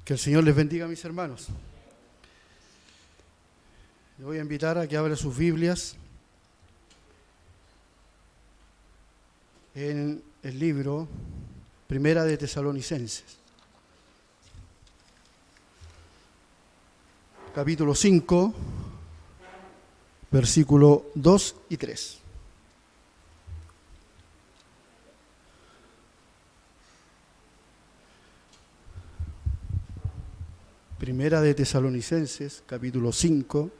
Que el Señor les bendiga, mis hermanos. Les voy a invitar a que abran sus Biblias en el libro Primera de Tesalonicenses, capítulo 5, versículo 2 y 3. Primera de Tesalonicenses, capítulo 5,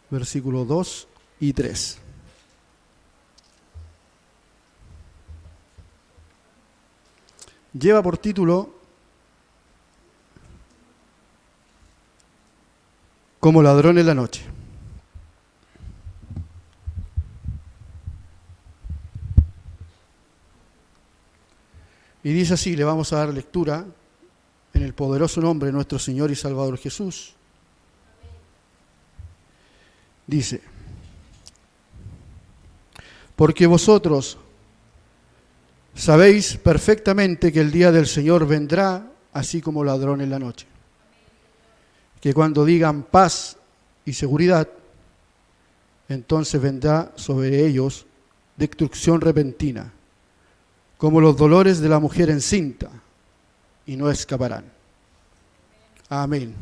versículos 2 y 3. Lleva por título Como ladrón en la noche. Y dice así, le vamos a dar lectura en el poderoso nombre de nuestro Señor y Salvador Jesús. Dice: porque vosotros sabéis perfectamente que el día del Señor vendrá así como ladrón en la noche. Que cuando digan paz y seguridad, entonces vendrá sobre ellos destrucción repentina, como los dolores de la mujer encinta, y no escaparán. Amén.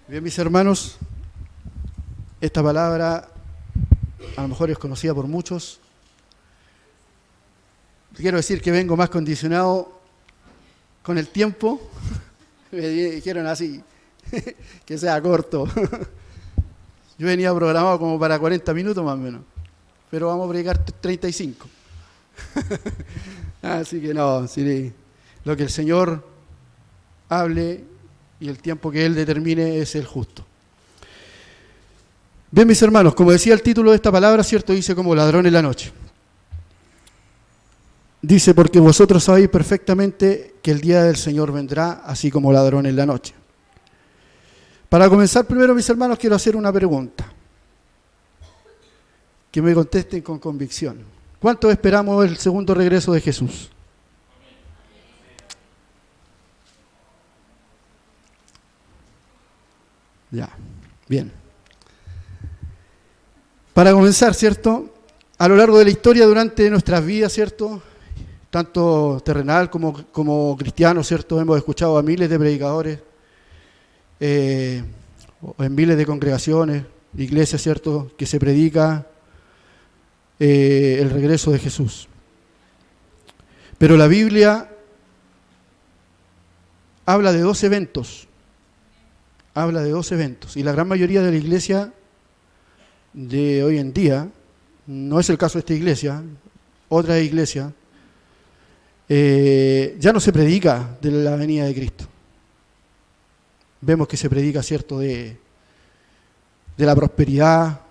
Bien, mis hermanos, esta palabra a lo mejor es conocida por muchos. Quiero decir que vengo más condicionado con el tiempo. Me dijeron así, que sea corto. Yo venía programado como para 40 minutos más o menos, pero vamos a predicar 35. Así que no, sí, lo que el Señor hable y el tiempo que Él determine es el justo. Bien, mis hermanos, como decía el título de esta palabra, ¿cierto? Dice como ladrón en la noche. Dice, porque vosotros sabéis perfectamente que el día del Señor vendrá así como ladrón en la noche. Para comenzar primero, mis hermanos, quiero hacer una pregunta. Que me contesten con convicción. ¿Cuánto esperamos el segundo regreso de Jesús? Ya, bien. Para comenzar, ¿cierto? A lo largo de la historia, durante nuestras vidas, ¿cierto? Tanto terrenal como cristiano, ¿cierto? Hemos escuchado a miles de predicadores, en miles de congregaciones, iglesias, ¿cierto? Que se predica el regreso de Jesús. Pero la Biblia habla de dos eventos. Habla de dos eventos. Y la gran mayoría de la iglesia de hoy en día, no es el caso de esta iglesia, otra iglesia, ya no se predica de la venida de Cristo. Vemos que se predica, ¿cierto?, de la prosperidad,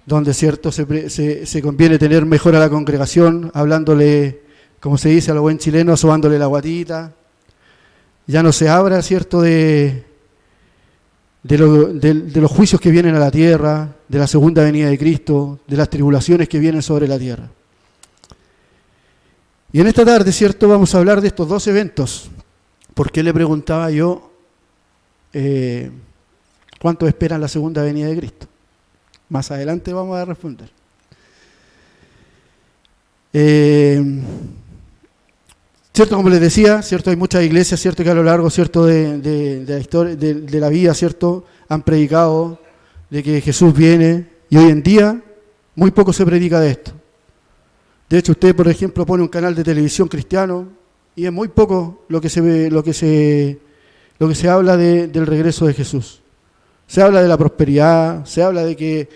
donde, ¿cierto?, se conviene tener mejor a la congregación, hablándole, como se dice a lo buen chileno, sobándole la guatita. Ya no se habla, ¿cierto?, de los juicios que vienen a la tierra, de la segunda venida de Cristo, de las tribulaciones que vienen sobre la tierra. Y en esta tarde, ¿cierto?, vamos a hablar de estos dos eventos. ¿Por qué le preguntaba yo cuánto esperan la segunda venida de Cristo? Más adelante vamos a responder. Cierto, como les decía, cierto, hay muchas iglesias, cierto, que a lo largo, cierto, de la historia, de la vida, cierto, han predicado de que Jesús viene, y hoy en día muy poco se predica de esto. De hecho, usted, por ejemplo, pone un canal de televisión cristiano y es muy poco lo que se habla del regreso de Jesús. Se habla de la prosperidad, se habla de que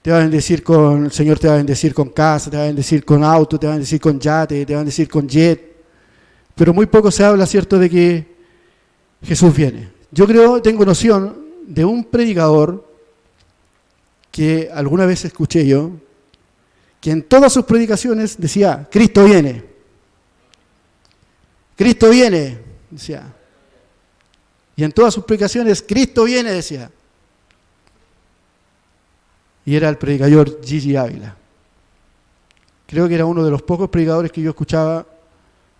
te va a bendecir el Señor te va a bendecir con casa, te va a bendecir con auto, te va a bendecir con yate, te va a bendecir con jet. Pero muy poco se habla, ¿cierto?, de que Jesús viene. Yo tengo noción de un predicador que alguna vez escuché yo, que en todas sus predicaciones decía, Cristo viene. Cristo viene, decía. Y en todas sus predicaciones, Cristo viene, decía. y era el predicador Gigi Ávila. Creo que era uno de los pocos predicadores que yo escuchaba.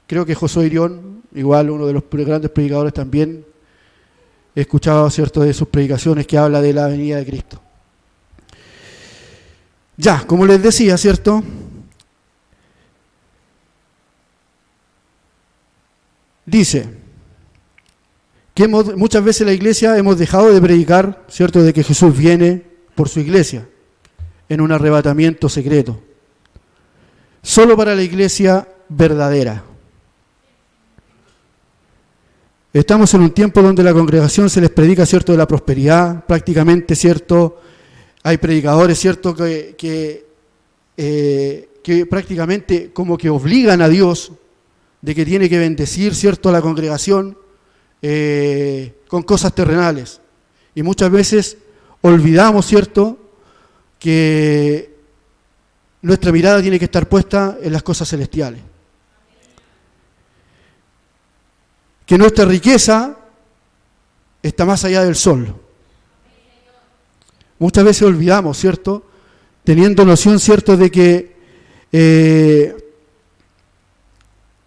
Creo que Josué Irión, igual uno de los grandes predicadores también, he escuchado, ¿cierto?, de sus predicaciones que habla de la venida de Cristo. Ya, como les decía, ¿cierto?, dice que muchas veces la iglesia hemos dejado de predicar, ¿cierto?, de que Jesús viene por su iglesia en un arrebatamiento secreto, solo para la iglesia verdadera. Estamos en un tiempo donde la congregación se les predica, ¿cierto?, de la prosperidad, prácticamente, ¿cierto?, hay predicadores, ¿cierto?, que prácticamente como que obligan a Dios de que tiene que bendecir, ¿cierto?, a la congregación con cosas terrenales. Y muchas veces olvidamos, ¿cierto?, que nuestra mirada tiene que estar puesta en las cosas celestiales. Que nuestra riqueza está más allá del sol. Muchas veces olvidamos, ¿cierto?, teniendo noción, ¿cierto?, de que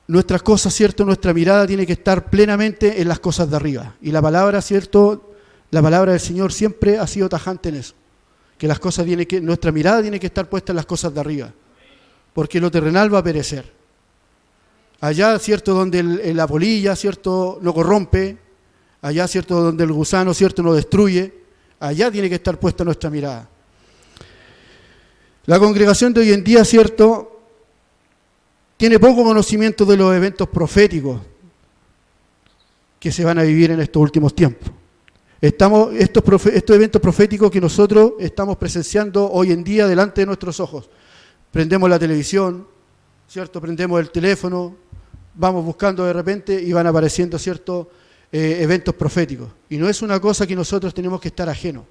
nuestras cosas, ¿cierto?, nuestra mirada tiene que estar plenamente en las cosas de arriba. Y la palabra, ¿cierto?, la palabra del Señor siempre ha sido tajante en eso. Que las cosas nuestra mirada tiene que estar puesta en las cosas de arriba. Porque lo terrenal va a perecer. Allá, ¿cierto?, donde la polilla, ¿cierto?, no corrompe. Allá, ¿cierto?, donde el gusano, ¿cierto?, no destruye. Allá tiene que estar puesta nuestra mirada. La congregación de hoy en día, ¿cierto?, tiene poco conocimiento de los eventos proféticos que se van a vivir en estos últimos tiempos. Estos eventos proféticos que nosotros estamos presenciando hoy en día delante de nuestros ojos. Prendemos la televisión, ¿cierto?, prendemos el teléfono, vamos buscando de repente y van apareciendo, ¿cierto?, eventos proféticos. Y no es una cosa que nosotros tenemos que estar ajenos.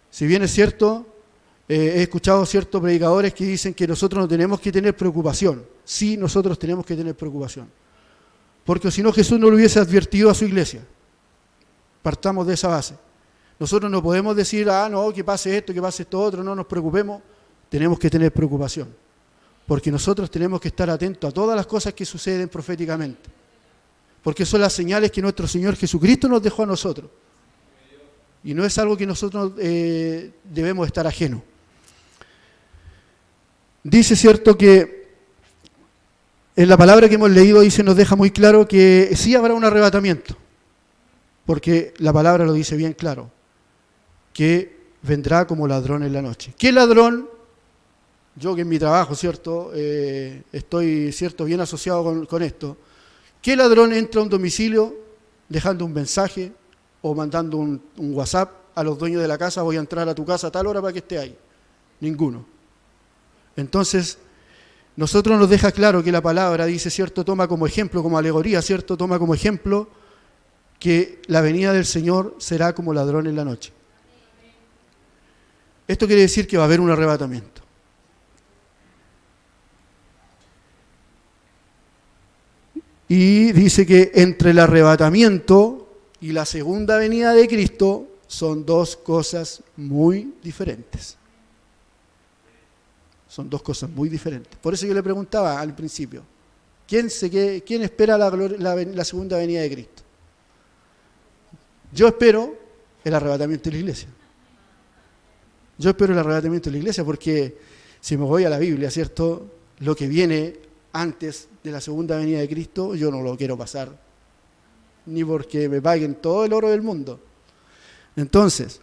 Si bien es cierto, he escuchado ciertos predicadores que dicen que nosotros no tenemos que tener preocupación. Sí, nosotros tenemos que tener preocupación. Porque si no, Jesús no lo hubiese advertido a su iglesia. Partamos de esa base. Nosotros no podemos decir, no, que pase esto, que pase esto otro, no nos preocupemos. Tenemos que tener preocupación. Porque nosotros tenemos que estar atentos a todas las cosas que suceden proféticamente. Porque son las señales que nuestro Señor Jesucristo nos dejó a nosotros. Y no es algo que nosotros debemos estar ajenos. Dice, cierto, que en la palabra que hemos leído dice, nos deja muy claro que sí habrá un arrebatamiento. Porque la palabra lo dice bien claro. Que vendrá como ladrón en la noche. ¿Qué ladrón? Yo que en mi trabajo, cierto, estoy, cierto, bien asociado con esto. ¿Qué ladrón entra a un domicilio dejando un mensaje o mandando un WhatsApp a los dueños de la casa, voy a entrar a tu casa a tal hora para que esté ahí? Ninguno. Entonces, nosotros nos deja claro que la palabra dice, cierto, toma como ejemplo, como alegoría, cierto, toma como ejemplo que la venida del Señor será como ladrón en la noche. Esto quiere decir que va a haber un arrebatamiento. Y dice que entre el arrebatamiento y la segunda venida de Cristo son dos cosas muy diferentes. Son dos cosas muy diferentes. Por eso yo le preguntaba al principio, ¿quién espera la segunda venida de Cristo? Yo espero el arrebatamiento de la iglesia. Yo espero el arrebatamiento de la iglesia porque si me voy a la Biblia, ¿cierto?, lo que viene antes de la segunda venida de Cristo, yo no lo quiero pasar, ni porque me paguen todo el oro del mundo. Entonces,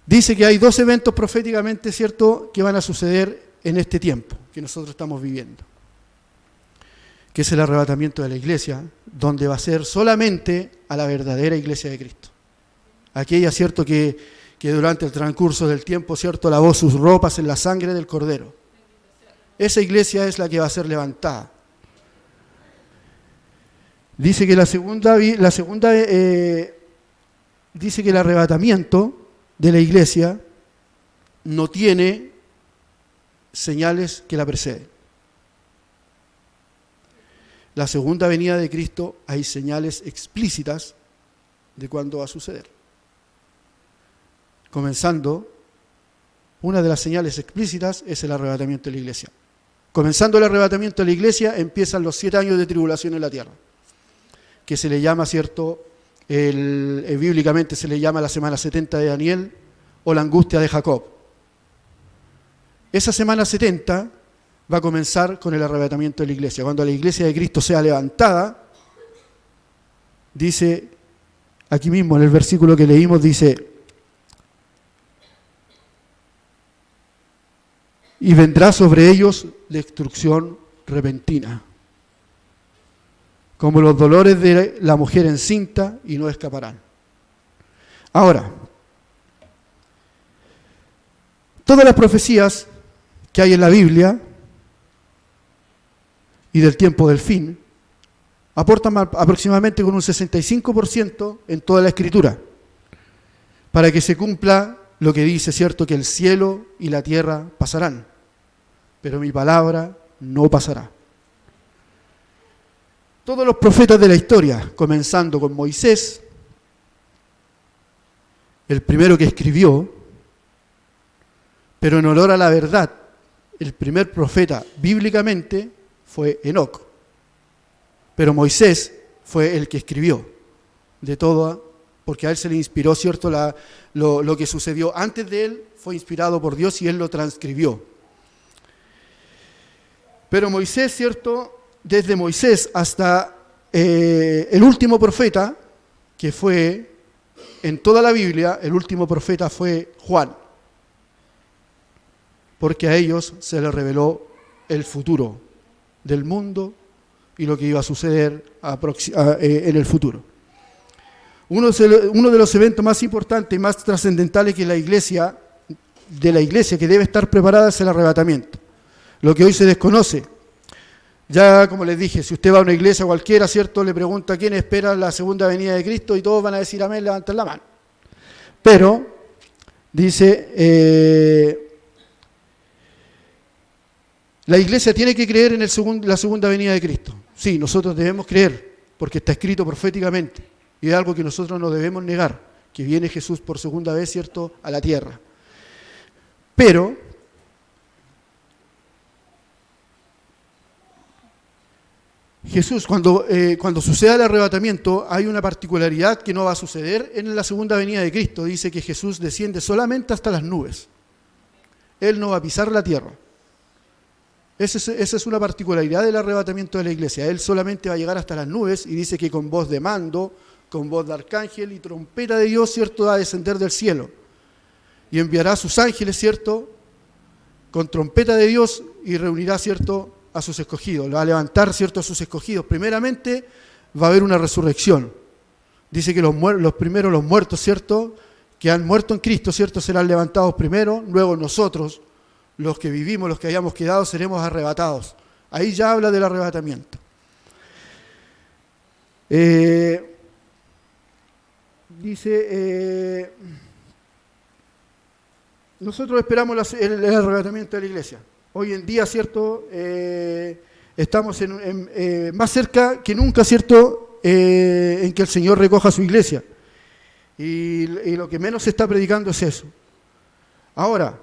dice que hay dos eventos proféticamente, ¿cierto?, que van a suceder en este tiempo que nosotros estamos viviendo. Que es el arrebatamiento de la iglesia, donde va a ser solamente a la verdadera iglesia de Cristo. Aquella, ¿cierto?, que durante el transcurso del tiempo, ¿cierto?, lavó sus ropas en la sangre del Cordero. Esa iglesia es la que va a ser levantada. Dice que dice que el arrebatamiento de la iglesia no tiene señales que la preceden. La segunda venida de Cristo hay señales explícitas de cuándo va a suceder. Comenzando Una de las señales explícitas es el arrebatamiento de la iglesia. Comenzando el arrebatamiento de la iglesia, empiezan los 7 años de tribulación en la tierra, que se le llama, ¿cierto? Bíblicamente se le llama la semana 70 de Daniel o la angustia de Jacob. Esa semana 70 va a comenzar con el arrebatamiento de la iglesia. Cuando la iglesia de Cristo sea levantada, dice, aquí mismo en el versículo que leímos, dice, y vendrá sobre ellos destrucción repentina, como los dolores de la mujer encinta, y no escaparán. Ahora, todas las profecías que hay en la Biblia y del tiempo del fin aportan aproximadamente con un 65% en toda la Escritura, para que se cumpla lo que dice, ¿cierto?, que el cielo y la tierra pasarán, pero mi palabra no pasará. Todos los profetas de la historia, comenzando con Moisés, el primero que escribió, pero en honor a la verdad, el primer profeta bíblicamente fue Enoc, pero Moisés fue el que escribió de todo, porque a él se le inspiró, ¿cierto? Lo que sucedió antes de él fue inspirado por Dios y él lo transcribió. Pero Moisés, ¿cierto?, desde Moisés hasta el último profeta, que fue en toda la Biblia, el último profeta fue Juan, porque a ellos se les reveló el futuro del mundo y lo que iba a suceder en el futuro. Uno de los eventos más importantes y más trascendentales de la iglesia que debe estar preparada es el arrebatamiento, lo que hoy se desconoce. Ya, como les dije, si usted va a una iglesia cualquiera, ¿cierto?, le pregunta quién espera la segunda venida de Cristo y todos van a decir amén, levanten la mano. Pero, dice, la iglesia tiene que creer en la segunda venida de Cristo. Sí, nosotros debemos creer, porque está escrito proféticamente, y es algo que nosotros no debemos negar, que viene Jesús por segunda vez, ¿cierto?, a la tierra. Pero Jesús, cuando suceda el arrebatamiento, hay una particularidad que no va a suceder en la segunda venida de Cristo. Dice que Jesús desciende solamente hasta las nubes. Él no va a pisar la tierra. Esa es una particularidad del arrebatamiento de la iglesia. Él solamente va a llegar hasta las nubes y dice que con voz de mando, con voz de arcángel y trompeta de Dios, ¿cierto?, va a descender del cielo. Y enviará a sus ángeles, ¿cierto?, con trompeta de Dios y reunirá, ¿cierto?, a sus escogidos, va a levantar, ¿cierto?, a sus escogidos. Primeramente va a haber una resurrección. Dice que los muertos, ¿cierto?, que han muerto en Cristo, ¿cierto?, serán levantados primero, luego nosotros, los que vivimos, los que hayamos quedado, seremos arrebatados. Ahí ya habla del arrebatamiento. Nosotros esperamos el arrebatamiento de la iglesia. Hoy en día, ¿cierto?, estamos más cerca que nunca, ¿cierto?, en que el Señor recoja su iglesia. Y lo que menos se está predicando es eso. Ahora,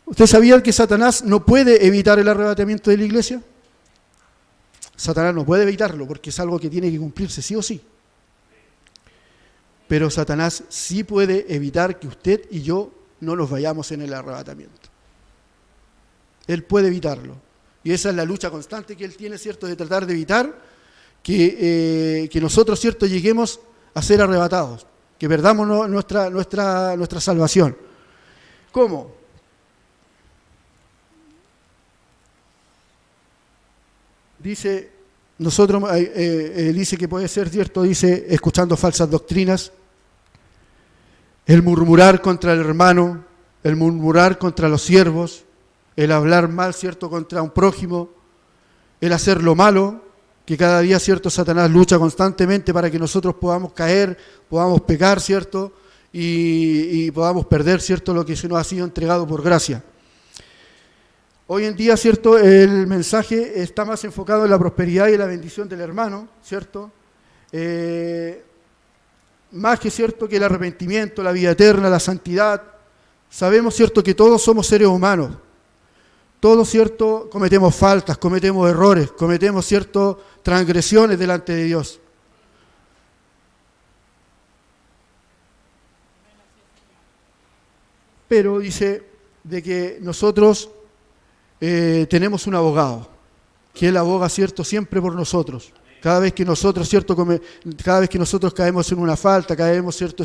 ¿usted sabía que Satanás no puede evitar el arrebatamiento de la iglesia? Satanás no puede evitarlo porque es algo que tiene que cumplirse sí o sí. Pero Satanás sí puede evitar que usted y yo no nos vayamos en el arrebatamiento. Él puede evitarlo. Y esa es la lucha constante que él tiene, ¿cierto?, de tratar de evitar que nosotros, ¿cierto?, lleguemos a ser arrebatados, que perdamos nuestra salvación. ¿Cómo? Dice, dice que puede ser, ¿cierto?, dice, escuchando falsas doctrinas, el murmurar contra el hermano, el murmurar contra los siervos, el hablar mal, ¿cierto?, contra un prójimo, el hacer lo malo, que cada día, ¿cierto?, Satanás lucha constantemente para que nosotros podamos caer, podamos pecar, ¿cierto?, y podamos perder, ¿cierto?, lo que se nos ha sido entregado por gracia. Hoy en día, ¿cierto?, el mensaje está más enfocado en la prosperidad y en la bendición del hermano, ¿cierto?, más que, ¿cierto?, que el arrepentimiento, la vida eterna, la santidad, Sabemos, ¿cierto?, que todos somos seres humanos. Todos, ¿cierto?, cometemos faltas, cometemos errores, cometemos, ¿cierto?, transgresiones delante de Dios. Pero dice de que nosotros tenemos un abogado, que Él aboga, ¿cierto?, siempre por nosotros. Cada vez que nosotros, ¿cierto?, cada vez que nosotros caemos en una falta, caemos, ¿cierto?,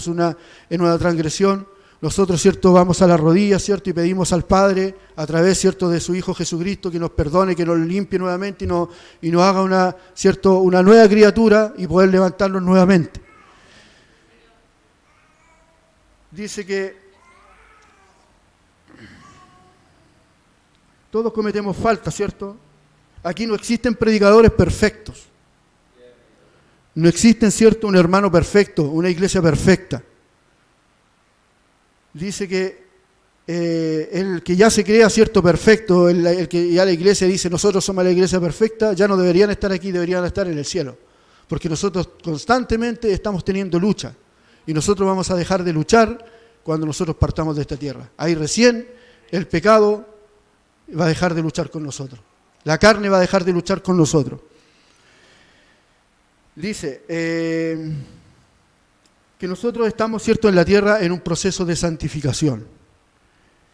en una transgresión, nosotros, ¿cierto?, vamos a las rodillas, ¿cierto?, y pedimos al Padre, a través, ¿cierto?, de su Hijo Jesucristo, que nos perdone, que nos limpie nuevamente y nos haga una nueva criatura y poder levantarnos nuevamente. Dice que todos cometemos faltas, ¿cierto? Aquí no existen predicadores perfectos. No existen, ¿cierto?, un hermano perfecto, una iglesia perfecta. Dice que el que ya se crea, ¿cierto?, perfecto, el que ya la iglesia dice nosotros somos la iglesia perfecta, ya no deberían estar aquí, deberían estar en el cielo. Porque nosotros constantemente estamos teniendo lucha. Y nosotros vamos a dejar de luchar cuando nosotros partamos de esta tierra. Ahí recién el pecado va a dejar de luchar con nosotros. La carne va a dejar de luchar con nosotros. Dice que nosotros estamos, ¿cierto?, en la tierra en un proceso de santificación,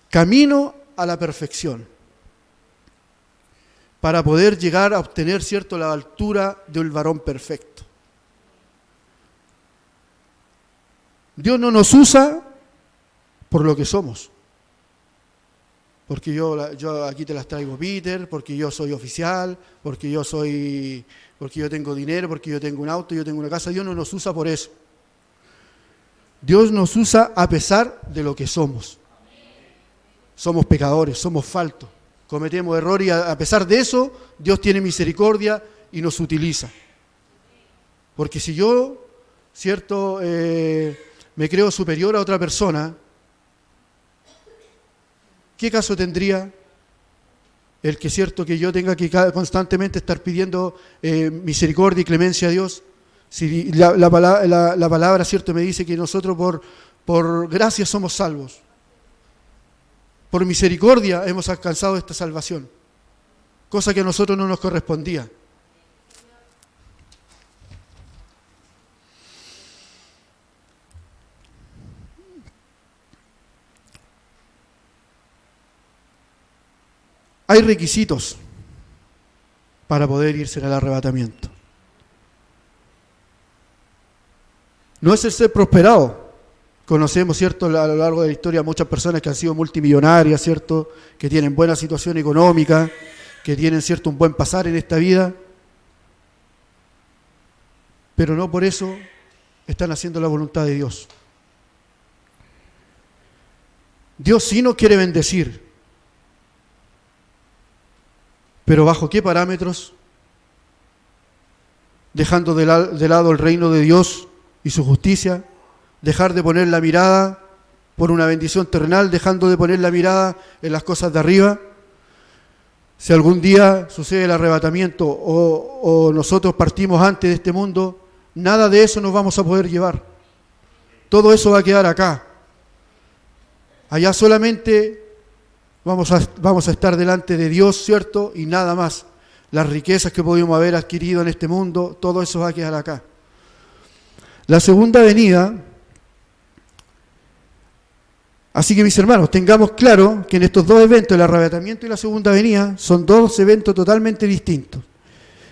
camino a la perfección, para poder llegar a obtener, ¿cierto?, la altura del varón perfecto. Dios no nos usa por lo que somos. Porque yo aquí te las traigo, Peter, porque yo soy oficial, porque yo tengo dinero, porque yo tengo un auto, yo tengo una casa. Dios no nos usa por eso. Dios nos usa a pesar de lo que somos. Somos pecadores, somos faltos, cometemos errores y a pesar de eso, Dios tiene misericordia y nos utiliza. Porque si yo, ¿cierto?, me creo superior a otra persona, ¿qué caso tendría el que, cierto, que yo tenga que constantemente estar pidiendo misericordia y clemencia a Dios? Si la palabra, ¿cierto?, me dice que nosotros por gracia somos salvos. Por misericordia hemos alcanzado esta salvación, cosa que a nosotros no nos correspondía. Hay requisitos para poder irse al arrebatamiento. No es el ser prosperado. Conocemos, ¿cierto?, a lo largo de la historia muchas personas que han sido multimillonarias, ¿cierto?, que tienen buena situación económica, que tienen, ¿cierto?, un buen pasar en esta vida, pero no por eso están haciendo la voluntad de Dios. Dios sí nos quiere bendecir, pero ¿bajo qué parámetros? Dejando de lado el reino de Dios y su justicia, dejar de poner la mirada por una bendición terrenal, dejando de poner la mirada en las cosas de arriba. Si algún día sucede el arrebatamiento o nosotros partimos antes de este mundo, nada de eso nos vamos a poder llevar. Todo eso va a quedar acá. Allá solamente vamos a estar delante de Dios, ¿cierto? Y nada más. Las riquezas que pudimos haber adquirido en este mundo, todo eso va a quedar acá. La segunda venida. Así que, mis hermanos, tengamos claro que en estos dos eventos, el arrebatamiento y la segunda venida, son dos eventos totalmente distintos.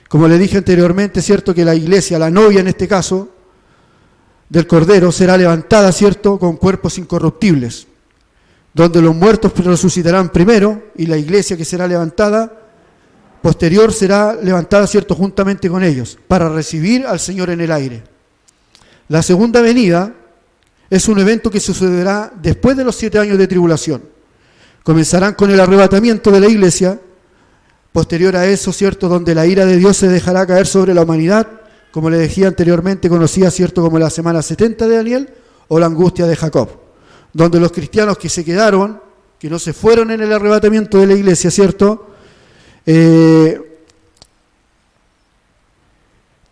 Como le dije anteriormente, ¿cierto?, que la iglesia, la novia en este caso, del Cordero, será levantada, ¿cierto?, con cuerpos incorruptibles, donde los muertos resucitarán primero y la iglesia que será levantada, posterior será levantada, ¿cierto?, juntamente con ellos, para recibir al Señor en el aire. La segunda venida es un evento que sucederá después de los 7 años de tribulación. Comenzarán con el arrebatamiento de la iglesia, posterior a eso, ¿cierto?, donde la ira de Dios se dejará caer sobre la humanidad, como le decía anteriormente, conocida, ¿cierto?, como la semana 70 de Daniel o la angustia de Jacob, donde los cristianos que se quedaron, que no se fueron en el arrebatamiento de la iglesia, ¿cierto?,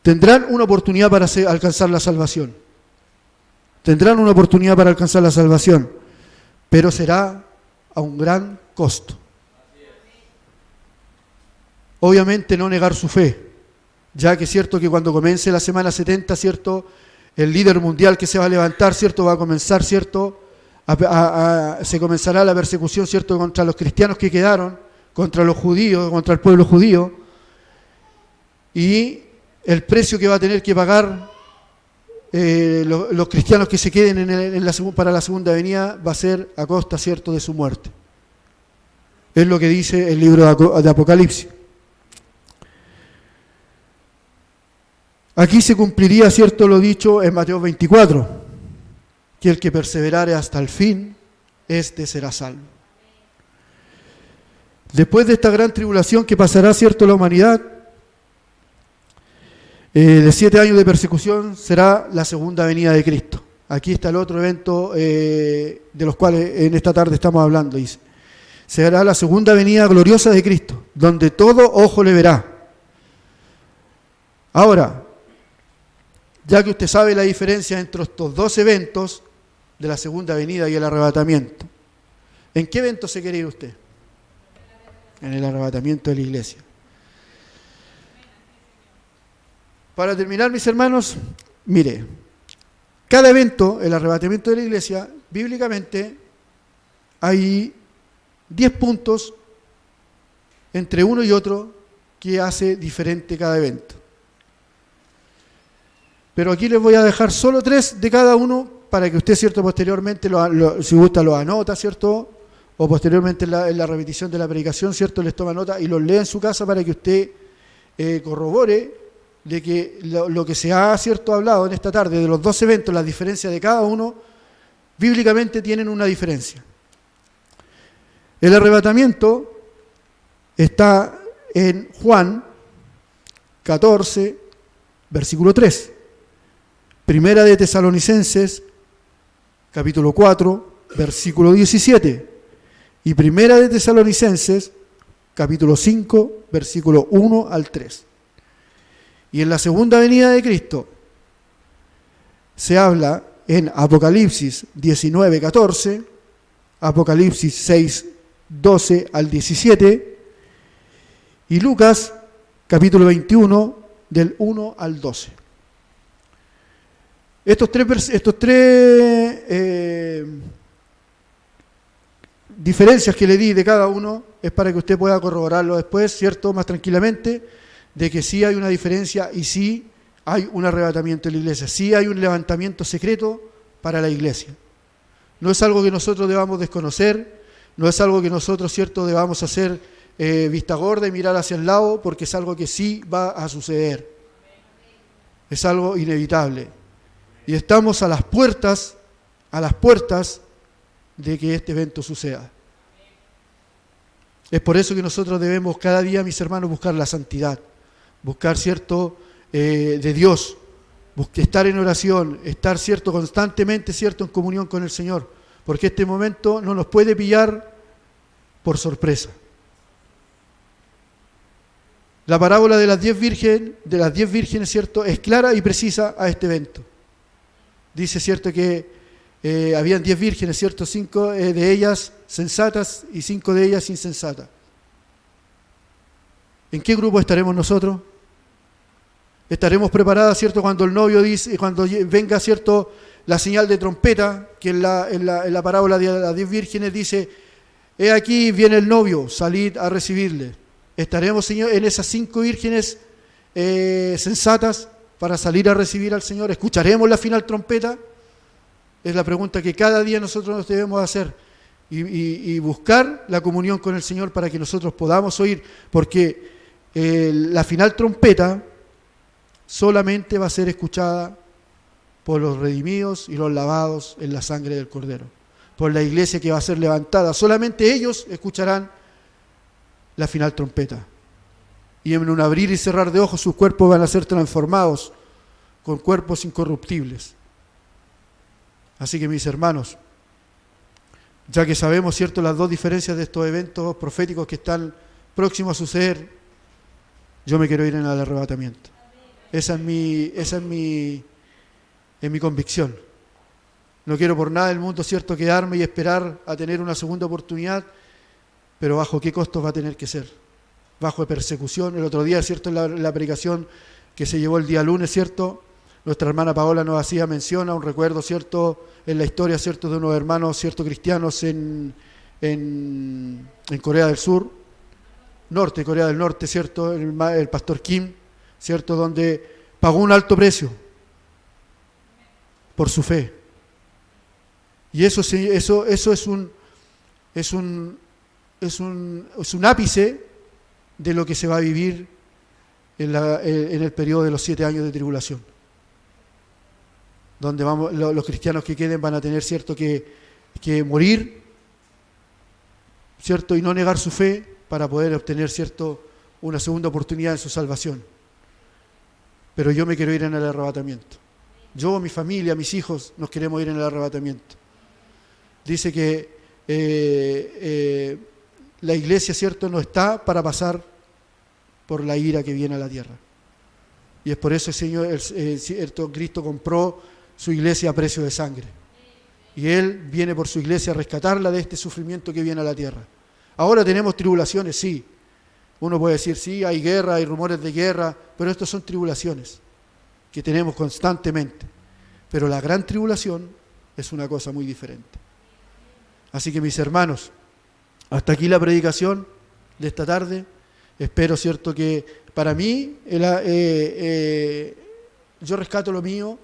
tendrán una oportunidad para alcanzar la salvación. Tendrán una oportunidad para alcanzar la salvación. pero será a un gran costo. Obviamente no negar su fe, ya que es cierto que cuando comience la semana 70, ¿cierto?, el líder mundial que se va a levantar, ¿cierto?, va a comenzar, ¿cierto?, se comenzará la persecución, ¿cierto?, contra los cristianos que quedaron, contra los judíos, contra el pueblo judío, y el precio que va a tener que pagar los cristianos que se queden para la segunda venida va a ser a costa, ¿cierto?, de su muerte. Es lo que dice el libro de Apocalipsis. Aquí se cumpliría, ¿cierto?, lo dicho en Mateo 24, que el que perseverare hasta el fin, éste será salvo. Después de esta gran tribulación que pasará, ¿cierto?, la humanidad, de 7 años de persecución, será la segunda venida de Cristo. Aquí está el otro evento de los cuales en esta tarde estamos hablando, dice. Será la segunda venida gloriosa de Cristo, donde todo ojo le verá. Ahora, ya que usted sabe la diferencia entre estos dos eventos, de la segunda venida y el arrebatamiento, ¿en qué evento se quiere ir usted? En el arrebatamiento de la iglesia. Para terminar, mis hermanos, mire, cada evento, el arrebatamiento de la iglesia, bíblicamente hay 10 puntos entre uno y otro que hace diferente cada evento. Pero aquí les voy a dejar solo 3 de cada uno para que usted, ¿cierto?, posteriormente, si gusta, lo anota, ¿cierto?, o posteriormente en la repetición de la predicación, ¿cierto?, les toma nota y los lee en su casa para que usted corrobore de que lo que se ha, ¿cierto?, hablado en esta tarde de los 2 eventos, las diferencias de cada uno, bíblicamente tienen una diferencia. El arrebatamiento está en Juan 14, versículo 3. Primera de Tesalonicenses, capítulo 4, versículo 17. Y Primera de Tesalonicenses, capítulo 5, versículo 1 al 3. Y en la segunda venida de Cristo se habla en Apocalipsis 19, 14, Apocalipsis 6, 12 al 17, y Lucas, capítulo 21, del 1 al 12. Estos tres diferencias que le di de cada uno es para que usted pueda corroborarlo después, ¿cierto?, más tranquilamente, de que sí hay una diferencia y sí hay un arrebatamiento de la iglesia, sí hay un levantamiento secreto para la iglesia. No es algo que nosotros debamos desconocer, no es algo que nosotros, ¿cierto?, debamos hacer vista gorda y mirar hacia el lado, porque es algo que sí va a suceder. Es algo inevitable. Y estamos a las puertas de que este evento suceda. Es por eso que nosotros debemos cada día, mis hermanos, buscar la santidad, buscar, ¿cierto?, de Dios, estar en oración, estar, ¿cierto?, constantemente, ¿cierto?, en comunión con el Señor, porque este momento no nos puede pillar por sorpresa. La parábola de las 10 vírgenes, ¿cierto?, es clara y precisa a este evento. Dice, ¿cierto?, que habían 10 vírgenes, ¿cierto?, 5 de ellas sensatas y 5 de ellas insensatas. ¿En qué grupo estaremos nosotros? Estaremos preparadas, ¿cierto?, cuando el novio dice, cuando venga, ¿cierto?, la señal de trompeta, que en la parábola de las 10 vírgenes dice: he aquí viene el novio, salid a recibirle. ¿Estaremos, Señor, en esas 5 vírgenes sensatas para salir a recibir al Señor? ¿Escucharemos la final trompeta? Es la pregunta que cada día nosotros nos debemos hacer y buscar la comunión con el Señor para que nosotros podamos oír, porque la final trompeta solamente va a ser escuchada por los redimidos y los lavados en la sangre del Cordero, por la iglesia que va a ser levantada. Solamente ellos escucharán la final trompeta. Y en un abrir y cerrar de ojos sus cuerpos van a ser transformados con cuerpos incorruptibles. Así que, mis hermanos, ya que sabemos, ¿cierto?, las 2 diferencias de estos eventos proféticos que están próximos a suceder, yo me quiero ir en el arrebatamiento. Esa es mi convicción. No quiero por nada del mundo, ¿cierto?, quedarme y esperar a tener una segunda oportunidad, pero ¿bajo qué costos va a tener que ser? Bajo persecución. El otro día, ¿cierto?, en la predicación que se llevó el día lunes, ¿cierto?, nuestra hermana Paola nos hacía mención a un recuerdo, ¿cierto?, en la historia, ¿cierto?, de unos hermanos, ¿cierto?, cristianos en Corea del Sur, Corea del Norte, ¿cierto?, el pastor Kim, ¿cierto?, donde pagó un alto precio por su fe. Y eso es un ápice de lo que se va a vivir en el periodo de los 7 años de tribulación, donde los cristianos que queden van a tener, ¿cierto?, que morir, ¿cierto?, y no negar su fe para poder obtener, ¿cierto?, una segunda oportunidad en su salvación. Pero yo me quiero ir en el arrebatamiento. Yo, mi familia, mis hijos, nos queremos ir en el arrebatamiento. Dice que la iglesia, ¿cierto?, no está para pasar por la ira que viene a la tierra. Y es por eso Cristo compró su iglesia a precio de sangre. Y Él viene por su iglesia a rescatarla de este sufrimiento que viene a la tierra. Ahora tenemos tribulaciones, sí. Uno puede decir, sí, hay guerra, hay rumores de guerra, pero estos son tribulaciones que tenemos constantemente. Pero la gran tribulación es una cosa muy diferente. Así que, mis hermanos, hasta aquí la predicación de esta tarde. Espero, ¿cierto?, que para mí yo rescato lo mío,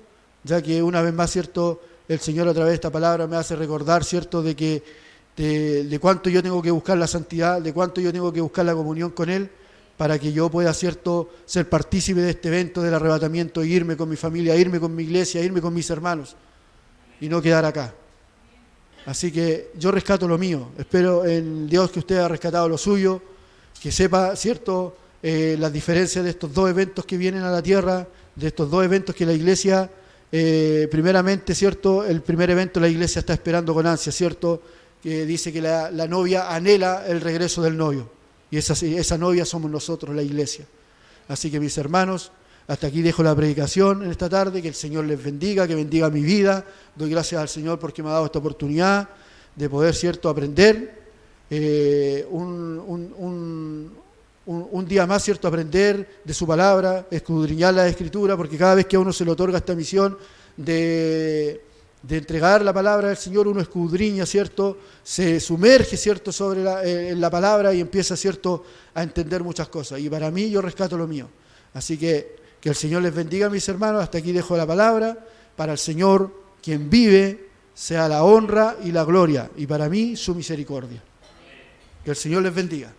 ya que una vez más, ¿cierto?, el Señor a través de esta palabra me hace recordar, ¿cierto?, de cuánto yo tengo que buscar la santidad, de cuánto yo tengo que buscar la comunión con Él, para que yo pueda, ¿cierto?, ser partícipe de este evento del arrebatamiento, e irme con mi familia, irme con mi iglesia, irme con mis hermanos, y no quedar acá. Así que yo rescato lo mío. Espero en Dios que usted haya rescatado lo suyo, que sepa, ¿cierto?, las diferencias de estos dos eventos que vienen a la tierra, de estos dos eventos que la iglesia, primeramente, ¿cierto?, el primer evento la iglesia está esperando con ansia, ¿cierto?, que dice que la novia anhela el regreso del novio, y esa novia somos nosotros, la iglesia. Así que, mis hermanos, hasta aquí dejo la predicación en esta tarde. Que el Señor les bendiga, que bendiga mi vida. Doy gracias al Señor porque me ha dado esta oportunidad de poder, ¿cierto?, aprender un día más, ¿cierto?, aprender de su palabra, escudriñar la Escritura, porque cada vez que a uno se le otorga esta misión de entregar la palabra del Señor, uno escudriña, ¿cierto?, se sumerge, ¿cierto?, en la palabra y empieza, ¿cierto?, a entender muchas cosas. Y para mí, yo rescato lo mío. Así que el Señor les bendiga, mis hermanos. Hasta aquí dejo la palabra. Para el Señor, quien vive, sea la honra y la gloria, y para mí, su misericordia. Que el Señor les bendiga.